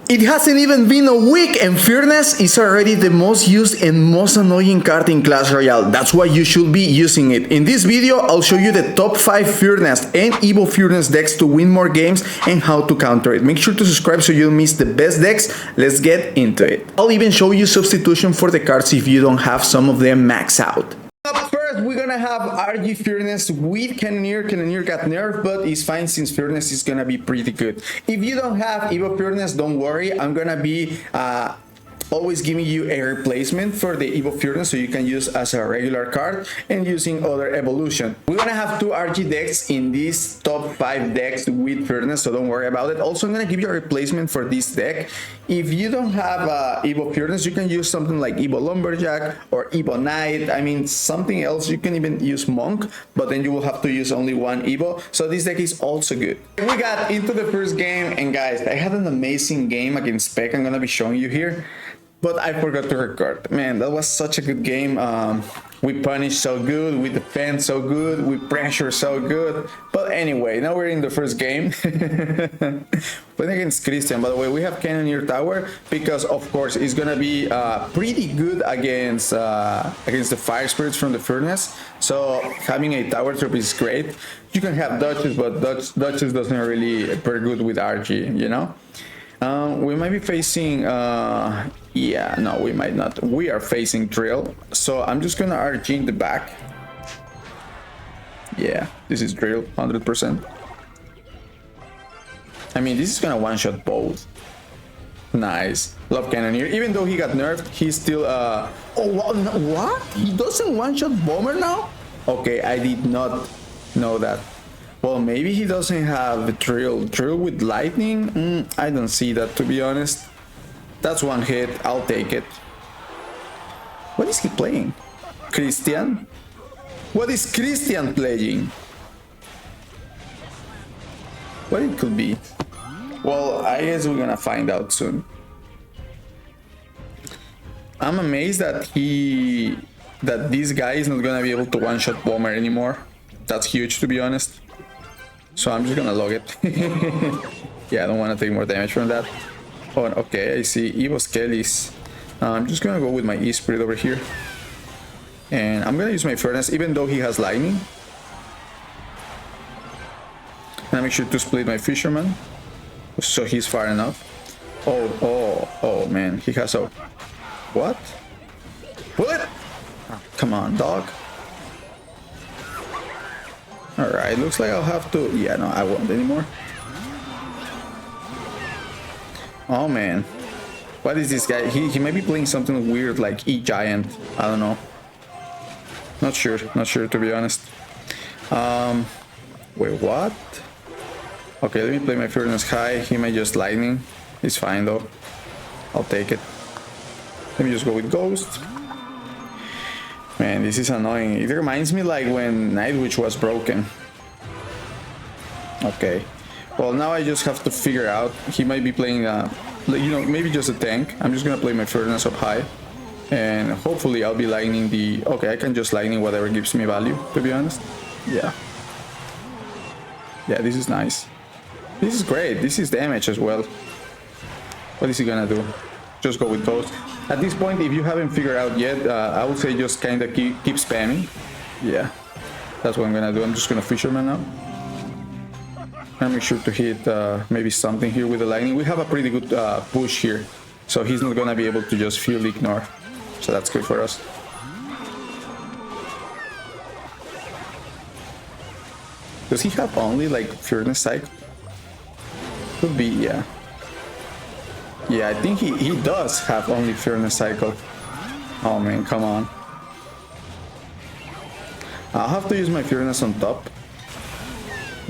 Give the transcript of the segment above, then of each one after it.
It hasn't even been a week and Furess is already the most used and most annoying card in Clash Royale. That's why you should be using it. In this video, I'll show you the top 5 Furess and Evo Furess decks to win more games and how to counter it. Make sure to subscribe so you don't miss the best decks. Let's get into it. I'll even show you substitution for the cards if you don't have some of them max out. Up first, we're gonna have RG Furess with Cannoneer. Cannoneer got nerfed, but it's fine since Furess is gonna be pretty good. If you don't have Evo Furess, don't worry. I'm gonna be always giving you a replacement for the Evo Furess so you can use as a regular card and using other evolution. We're gonna have 2 RG decks in these top 5 decks with Furess, so don't worry about it. Also, I'm gonna give you a replacement for this deck. If you don't have Evo Furess, you can use something like Evo Lumberjack or Evo Knight. I mean, something else. You can even use Monk, but then you will have to use only one Evo. So this deck is also good. We got into the first game, and guys, I had an amazing game against Spec. I'm gonna be showing you here. But I forgot to record. Man, that was such a good game. We punished so good, we defend so good, we pressure so good. But anyway, now we're in the first game. Playing against Christian, by the way, we have Cannoneer Tower because, of course, it's gonna be pretty good against the Fire Spirits from the Furnace. So having a Tower Trap is great. You can have Duchess, but Duchess doesn't really very good with RG, you know? We might be facing yeah, no, we might not. We are facing Drill, so I'm just gonna RG in the back. Yeah, this is Drill 100%. I mean, this is gonna one-shot both. Nice. Love Cannoneer. Even though he got nerfed, he's still oh, what? He doesn't one-shot Bomber now? Okay, I did not know that. Well, maybe he doesn't have Drill with Lightning. I don't see that, to be honest. That's one hit. I'll take it. What is he playing? Christian? What is Christian playing? What it could be? Well, I guess we're gonna find out soon. I'm amazed that this guy is not gonna be able to one-shot Bomber anymore. That's huge, to be honest. So I'm just gonna log it. Yeah, I don't want to take more damage from that. Oh, okay, I see Evo Skellies. I'm just gonna go with my E-Spirit over here. And I'm gonna use my Furnace, even though he has Lightning. And I make sure to split my Fisherman, so he's far enough. Oh, man, he has a... What? What? Oh, come on, dog. Alright, looks like I'll have to... Yeah, no, I won't anymore. Oh, man. What is this guy? He might be playing something weird like E-Giant. I don't know. Not sure to be honest. Wait, what? Okay, let me play my Furnace high. He might just Lightning. It's fine though. I'll take it. Let me just go with Ghost. Man, this is annoying. It reminds me like when Night Witch was broken. Okay. Well, now I just have to figure out. He might be playing, you know, maybe just a tank. I'm just gonna play my Furnace up high. And hopefully I'll be Lightning the... Okay, I can just Lightning whatever gives me value, to be honest. Yeah. Yeah, this is nice. This is great. This is damage as well. What is he gonna do? Just go with Ghost. At this point, if you haven't figured out yet, I would say just kind of keep spamming. Yeah, that's what I'm gonna do. I'm just gonna Fisherman now. And make sure to hit maybe something here with the Lightning. We have a pretty good push here, so he's not gonna be able to just field ignore. So that's good for us. Does he have only like Furnace Cycle? Could be, yeah. Yeah, I think he does have only Furnace Cycle. Oh man, come on. I'll have to use my Furnace on top.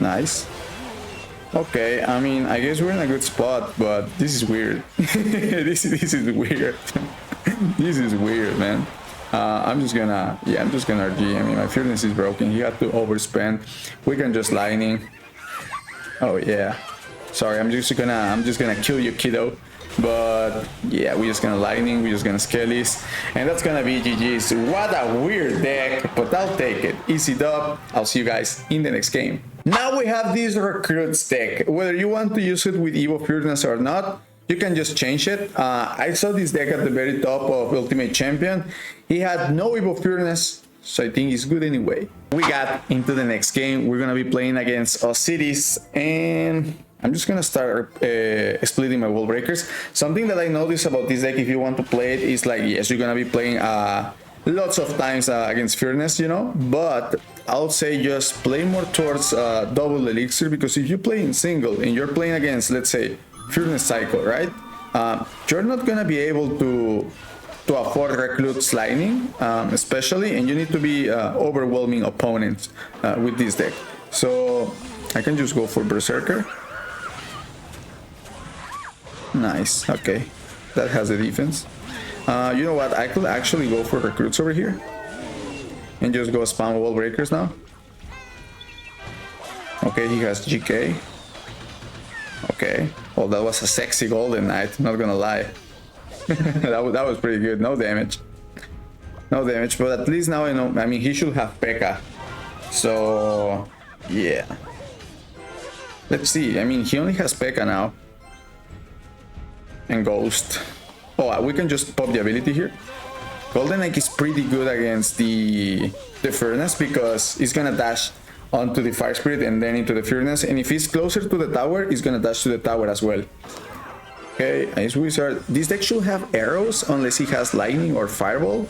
Nice. Okay, I mean, I guess we're in a good spot, but this is weird. this is weird. This is weird, man. I'm just gonna RG. I mean, my Furnace is broken. He had to overspend. We can just Lightning. Oh yeah. Sorry, I'm just gonna kill you, kiddo. But yeah, we're just gonna Lightning, we're just gonna Skellies, and that's gonna be GG's. What a weird deck, but I'll take it. Easy dub. I'll see you guys in the next game. Now we have this Recruits deck. Whether you want to use it with Evo Furnace or not, you can just change it. I saw this deck at the very top of Ultimate Champion. He had no Evo Furnace, so I think it's good anyway. We got into the next game. We're gonna be playing against Osiris, and I'm just gonna start splitting my wall breakers. Something that I noticed about this deck, if you want to play it, is like, yes, you're gonna be playing lots of times against Furnace, you know, but I'll say just play more towards double elixir, because if you play in single and you're playing against, let's say, Furnace Cycle, right? You're not gonna be able to afford Recruit's Lightning, especially, and you need to be overwhelming opponents with this deck. So I can just go for Berserker. Nice, okay, that has the defense. You know what, I could actually go for Recruits over here and just go spam wall breakers now. Okay, he has GK. Okay, well, that was a sexy Golden Knight, not gonna lie. that was pretty good. No damage, but at least now I know. I mean, he should have P.E.K.K.A, so yeah, let's see. I mean, he only has P.E.K.K.A now and Ghost. Oh, we can just pop the ability here. Golden Knight is pretty good against the Furnace, because he's gonna dash onto the Fire Spirit and then into the Furnace, and if he's closer to the tower, he's gonna dash to the tower as well. Okay, Ice Wizard. This deck should have arrows unless he has Lightning or Fireball.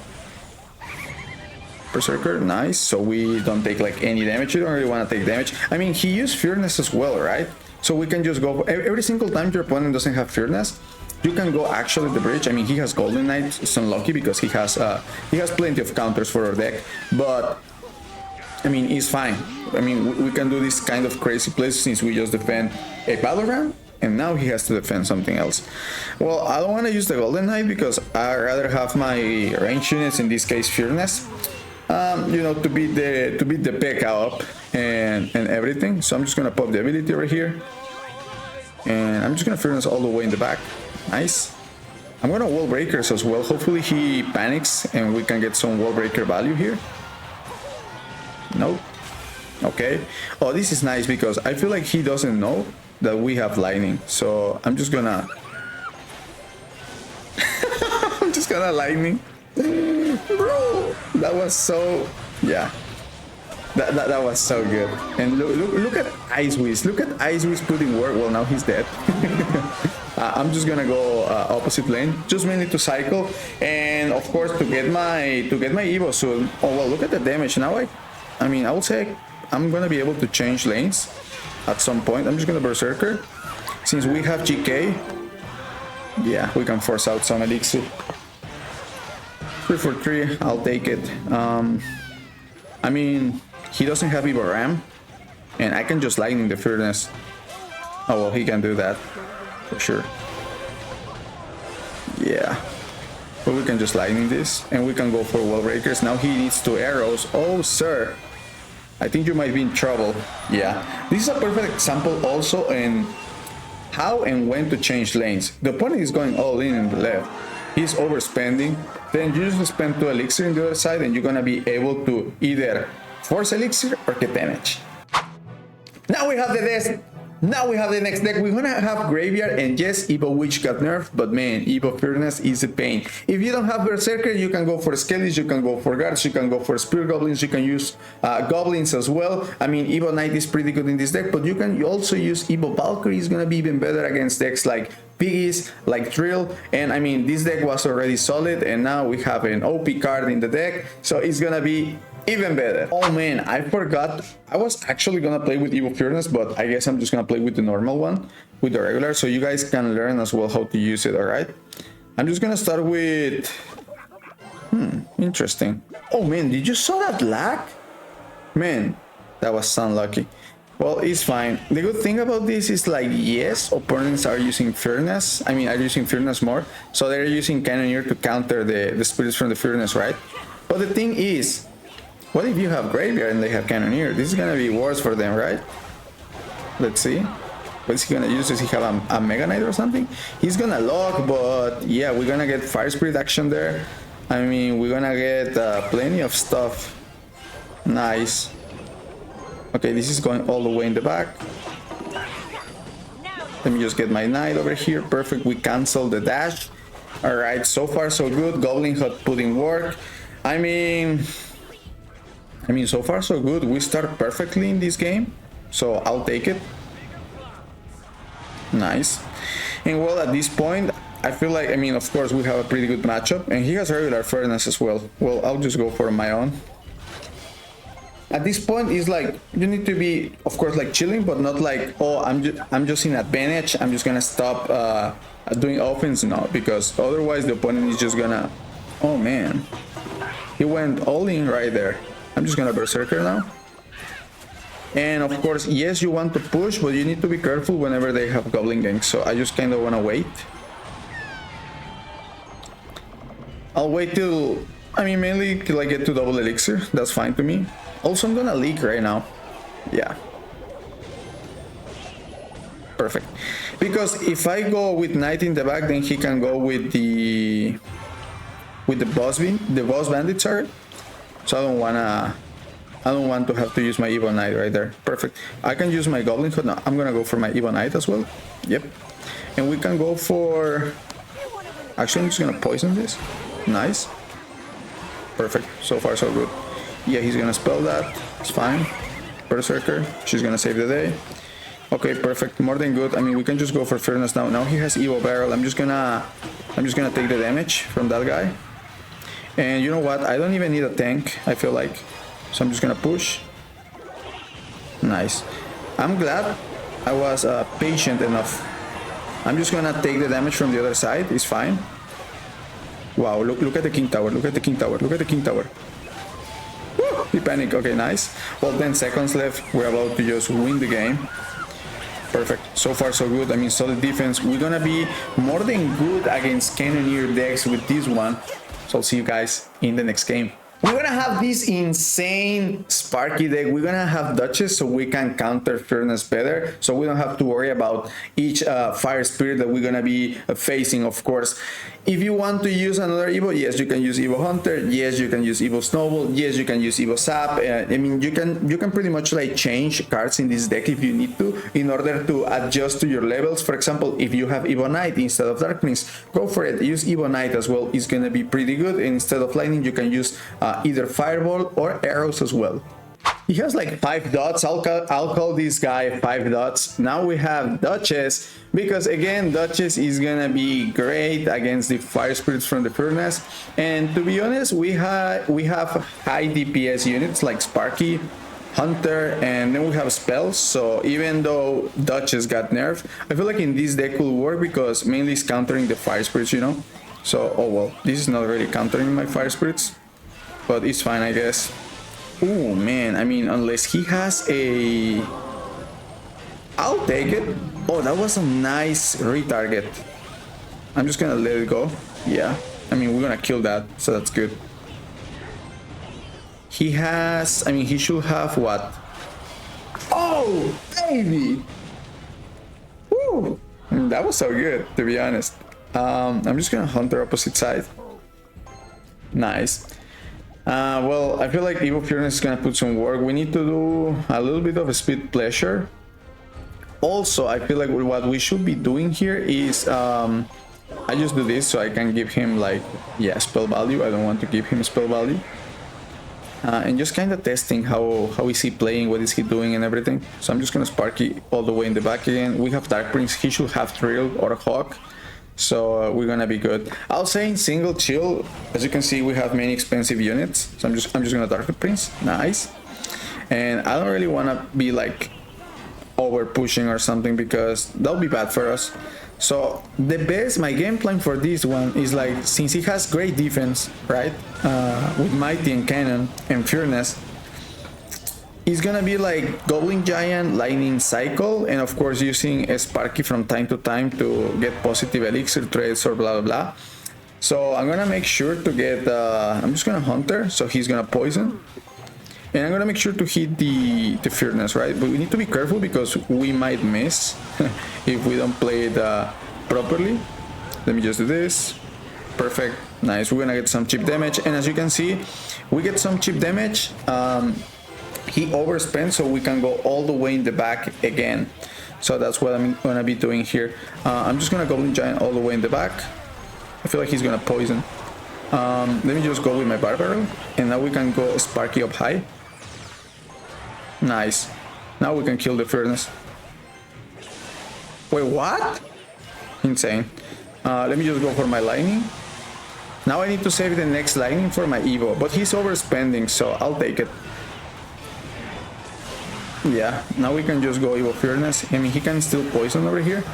Berserker, nice. So we don't take like any damage. You don't really want to take damage. I mean, he used Furnace as well, right? So we can just go every single time your opponent doesn't have Furnace, you can go actually the bridge. I mean, he has Golden Knight. It's unlucky because he has plenty of counters for our deck, but I mean, it's fine. I mean, we can do this kind of crazy plays since we just defend a Battleground, and now he has to defend something else. Well, I don't want to use the Golden Knight because I'd rather have my range units, in this case Furnace, you know, to beat the P.E.K.K.A up and everything. So I'm just gonna pop the ability over here, and I'm just gonna Furnace all the way in the back. Nice. I'm gonna wall breakers as well. Hopefully he panics and we can get some wall breaker value here. Nope. Okay. Oh, this is nice because I feel like he doesn't know that we have Lightning. So I'm just gonna Lightning. Bro, that was so, yeah. That was so good. And look at Ice Wiz. Look at Ice Wiz putting work. Well, now he's dead. I'm just gonna go opposite lane, just mainly to cycle, and of course to get my Evo soon. Oh well, look at the damage. Now I mean, I would say I'm gonna be able to change lanes at some point. I'm just gonna Berserker. Since we have GK, yeah, we can force out some elixir. 3 for 3, I'll take it. I mean, he doesn't have Evo Ram, and I can just Lightning the Furnace. Oh well, he can do that for sure. Yeah, but we can just Lightning this, and we can go for wall breakers. Now he needs 2 arrows. Oh sir, I think you might be in trouble. Yeah, this is a perfect example also in how and when to change lanes. The opponent is going all in the left. He's overspending. Then you just spend 2 elixir in the other side, and you're gonna be able to either force elixir or get damage. Now we have the next deck. We're gonna have Graveyard, and yes, Evo Witch got nerfed, but man, Evo Furnace is a pain. If you don't have Berserker, you can go for Skellies, you can go for Guards, you can go for Spear Goblins, you can use Goblins as well. I mean, Evo Knight is pretty good in this deck, but you can also use Evo Valkyrie. Is gonna be even better against decks like Piggies, like Drill, and I mean, this deck was already solid, and now we have an OP card in the deck, so it's gonna be even better. Oh man, I forgot. I was actually gonna play with Evo Furnace, but I guess I'm just gonna play with the normal one, with the regular, so you guys can learn as well how to use it, alright? I'm just gonna start with... interesting. Oh man, did you saw that lag? Man, that was unlucky. Well, it's fine. The good thing about this is like, yes, opponents are using Furnace. I mean, are using Furnace more, so they're using Cannoneer to counter the spirits from the Furnace, right? But the thing is, what if you have Graveyard and they have Cannoneer? This is gonna be worse for them, right? Let's see. What's he gonna use? Does he have a Mega Knight or something? He's gonna lock, but yeah, we're gonna get Fire Spirit action there. I mean, we're gonna get plenty of stuff. Nice. Okay, this is going all the way in the back. Let me just get my knight over here. Perfect. We cancel the dash. All right. So far so good. Goblin Hut put in work. I mean, so far so good. We start perfectly in this game, so I'll take it. Nice. And well, at this point, I feel like, of course, we have a pretty good matchup, and he has regular Furess as well. Well, I'll just go for my own. At this point, it's like you need to be, of course, like chilling, but not like, oh, I'm just in advantage. I'm just gonna stop doing offense now, because otherwise the opponent is just gonna. Oh man, he went all in right there. I'm just gonna berserker now. And of course, yes, you want to push, but you need to be careful whenever they have goblin ganks. So I just kind of wanna wait. I'll wait till, mainly till I get to double elixir. That's fine to me. Also, I'm gonna leak right now. Yeah. Perfect. Because if I go with knight in the back, then he can go with the boss bandit, sorry. So I don't want to have to use my Evo Knight right there. Perfect. I can use my Goblin Hood. No, I'm gonna go for my Evo Knight as well. Yep. And we can go for. Actually, I'm just gonna poison this. Nice. Perfect. So far, so good. Yeah, he's gonna spell that. It's fine. Berserker. She's gonna save the day. Okay, perfect. More than good. We can just go for Furess now. Now he has Evo Barrel. I'm just gonna take the damage from that guy. And you know what? I don't even need a tank, I feel like. So I'm just gonna push. Nice. I'm glad I was patient enough. I'm just gonna take the damage from the other side. It's fine. Wow, look at the King Tower. Look at the King Tower. Look at the King Tower. Woo! He panicked. Okay, nice. Well, 10 seconds left. We're about to just win the game. Perfect. So far, so good. Solid defense. We're gonna be more than good against Cannoneer decks with this one. So I'll see you guys in the next game. We're gonna have this insane Sparky deck. We're gonna have Duchess so we can counter Furess better, so we don't have to worry about each fire spirit that we're gonna be facing, of course. If you want to use another Evo, yes, you can use Evo Hunter, yes, you can use Evo Snowball, yes, you can use Evo Sap. You can pretty much like change cards in this deck if you need to, in order to adjust to your levels. For example, if you have Evo Knight instead of Dark Prince, go for it. Use Evo Knight as well. It's gonna be pretty good. And instead of lightning, you can use either fireball or arrows as well. He has like 5 dots. I'll call this guy 5 dots. Now we have Duchess, because again, Duchess is gonna be great against the fire spirits from the Furess. And to be honest, we have high DPS units like Sparky, Hunter, and then we have spells. So even though Duchess got nerfed, I feel like in this deck will work because mainly it's countering the fire spirits, you know. So oh well, this is not really countering my fire spirits, but it's fine, I guess. Oh man, unless he has a... I'll take it. Oh, that was a nice retarget. I'm just gonna let it go. Yeah, we're gonna kill that, so that's good. He has... he should have what? Oh, baby! Woo! That was so good, to be honest. I'm just gonna Hunter opposite side. Nice. Well, I feel like Evo Furess is gonna put some work. We need to do a little bit of a speed pleasure. Also, I feel like what we should be doing here is I just do this so I can give him like, yeah, spell value. I don't want to give him spell value. And just kind of testing how is he playing, what is he doing and everything. So I'm just gonna Sparky all the way in the back again. We have Dark Prince. He should have Thrill or Hawk. So we're gonna be good. I'll say in single chill, as you can see, we have many expensive units. So I'm just gonna Dark Prince. Nice. And I don't really wanna be like over pushing or something, because that'll be bad for us. So my game plan for this one is like, since he has great defense, right? With Mighty and Cannon and Furess, it's gonna be like Goblin Giant, Lightning Cycle, and of course using a Sparky from time to time to get positive elixir trades or blah blah blah. So I'm gonna make sure to get, I'm just gonna Hunter, so he's gonna poison. And I'm gonna make sure to hit the Furess, right? But we need to be careful because we might miss if we don't play it properly. Let me just do this. Perfect. Nice. We're gonna get some chip damage. And as you can see, we get some chip damage. He overspent, so we can go all the way in the back again. So that's what I'm gonna be doing here. I'm just gonna Goblin Giant all the way in the back. I feel like he's gonna poison. Let me just go with my Barbarrel, and now we can go Sparky up high. Nice. Now we can kill the Furnace. Wait, what? Insane. Let me just go for my Lightning. Now I need to save the next Lightning for my Evo, but he's overspending, so I'll take it. Yeah, now we can just go Evo Furnace. I mean, he can still poison over here,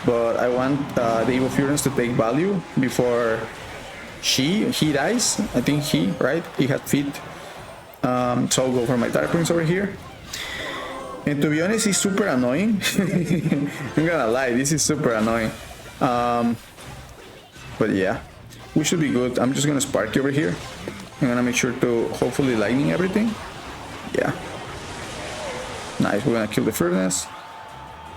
but I want the Evo Furnace to take value before he dies. I think right? He had feet. So I'll go for my Dark Prince over here. And to be honest, he's super annoying. I'm gonna lie, this is super annoying. But yeah, we should be good. I'm just gonna Sparky over here. I'm gonna make sure to hopefully Lightning everything. Yeah. Nice, we're gonna kill the Furnace.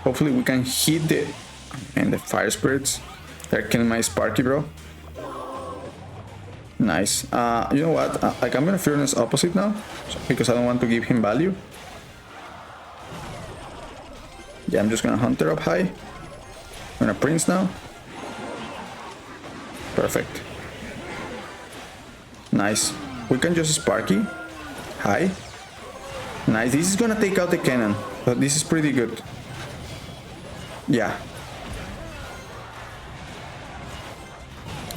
Hopefully we can hit the Fire Spirits. They're killing my Sparky, bro. Nice. You know what? Like, I'm gonna Furnace opposite now, because I don't want to give him value. Yeah, I'm just gonna Hunter up high. I'm gonna Prince now. Perfect. Nice. We can just Sparky. High. Nice. This is gonna take out the cannon, but this is pretty good. Yeah.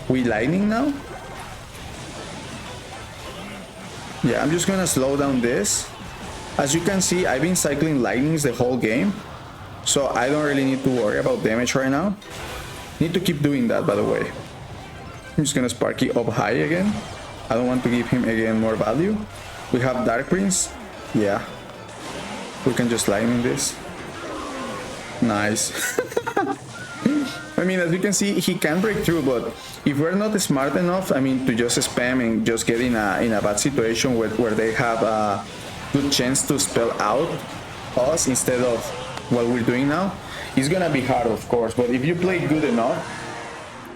We Lightning now? Yeah, I'm just gonna slow down this. As you can see, I've been cycling Lightnings the whole game, so I don't really need to worry about damage right now. Need to keep doing that, by the way. I'm just gonna Sparky up high again. I don't want to give him again more value. We have Dark Prince. Yeah. We can just Lightning this. Nice. I mean, as you can see, he can break through, but if we're not smart enough, I mean, to just spam and just get in a bad situation where they have a good chance to spell out us instead of what we're doing now, it's gonna be hard, of course. But if you play good enough,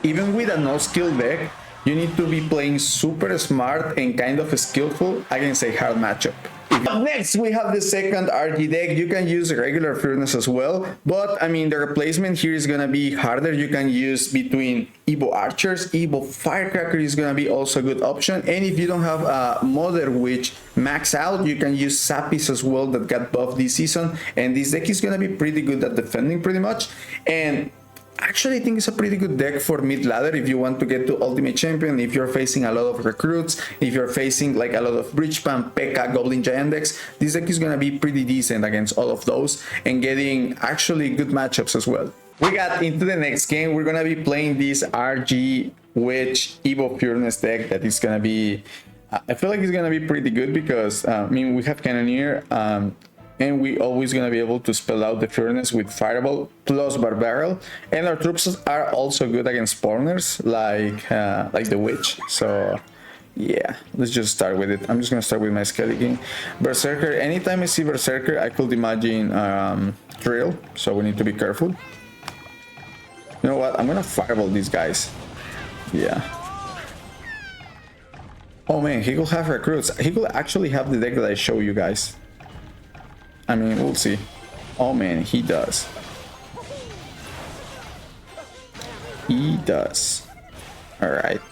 even with a no-skill deck, you need to be playing super smart and kind of skillful against a hard matchup. Next, we have the second RG deck. You can use regular Furnace as well, but I mean, the replacement here is gonna be harder. You can use between Evo Archers, Evo Firecracker is gonna be also a good option, and if you don't have Mother Witch max out, you can use Sapis as well that got buffed this season, and this deck is gonna be pretty good at defending pretty much. And actually, I think it's a pretty good deck for mid-ladder if you want to get to Ultimate Champion, if you're facing a lot of recruits, if you're facing like a lot of Bridge Spam, P.E.K.K.A, Goblin Giant decks. This deck is gonna be pretty decent against all of those and getting actually good matchups as well. We got into the next game. We're gonna be playing this RG Wedge Evo Pureness deck that is gonna be, I feel like it's gonna be pretty good because, I mean, we have Cannoneer, and we always gonna be able to spell out the Furnace with Fireball plus Barbarrel, and our troops are also good against spawners like the Witch. So yeah, let's just start with it. I'm just gonna start with my Skelly King. Berserker, anytime I see Berserker, I could imagine Drill, so we need to be careful. You know what? I'm gonna Fireball these guys. Yeah. Oh man, he could have recruits. He could actually have the deck that I show you guys. I mean, we'll see. Oh man, he does. He does. Alright.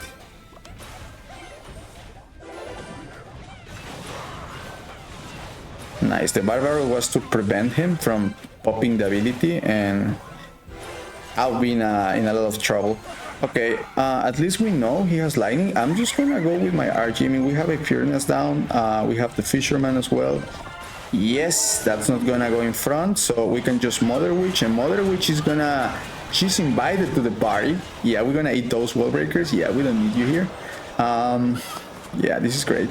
Nice. The Barbarrel was to prevent him from popping the ability, and I'll be in a lot of trouble. Okay, at least we know he has Lightning. I'm just gonna go with my RG. I mean, we have a Furnace down. We have the Fisherman as well. Yes, that's not gonna go in front, so we can just Mother Witch, and Mother Witch is gonna, she's invited to the party. Yeah, we're gonna eat those wall breakers. Yeah, we don't need you here. Yeah, this is great.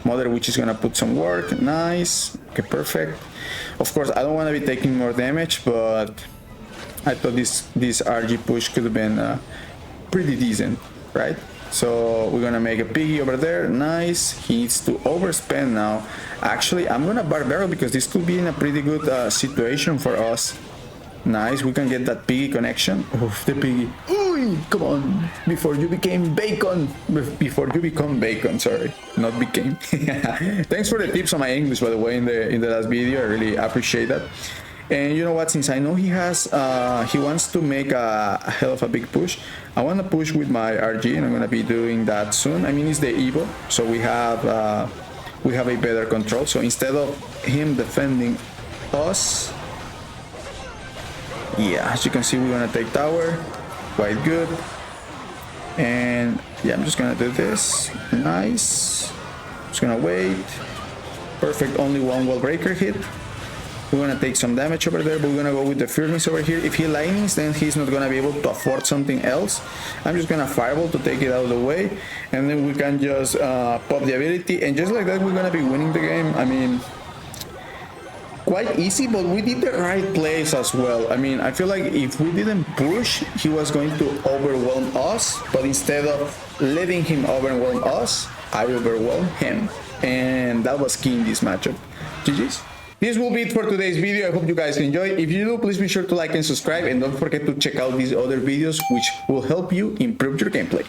Mother Witch is gonna put some work. Nice. Okay, perfect. Of course, I don't want to be taking more damage, but I thought this RG push could have been pretty decent, right? So we're gonna make a piggy over there. Nice. He needs to overspend now. Actually, I'm gonna Barbarrel because this could be in a pretty good situation for us. Nice. We can get that piggy connection. Oh, the piggy. Ooh, come on. Before you became bacon. Before you become bacon. Sorry, not became. Thanks for the tips on my English, by the way, in the last video. I really appreciate that. And you know what, since I know he wants to make a hell of a big push, I want to push with my RG, and I'm going to be doing that soon. I mean, it's the Evo, so we have a better control. So instead of him defending us, yeah, as you can see, we're going to take tower, quite good. And yeah, I'm just going to do this, nice. Just going to wait, perfect, only one wall breaker hit. We're gonna take some damage over there, but we're gonna go with the Furess over here. If he lightnings, then he's not gonna be able to afford something else. I'm just gonna fireball to take it out of the way, and then we can just pop the ability, and just like that, we're gonna be winning the game. I mean, quite easy, but we did the right plays as well. I mean, I feel like if we didn't push, he was going to overwhelm us, but instead of letting him overwhelm us, I overwhelmed him, and that was key in this matchup. GG's. This will be it for today's video. I hope you guys enjoyed. If you do, please be sure to like and subscribe, and don't forget to check out these other videos which will help you improve your gameplay.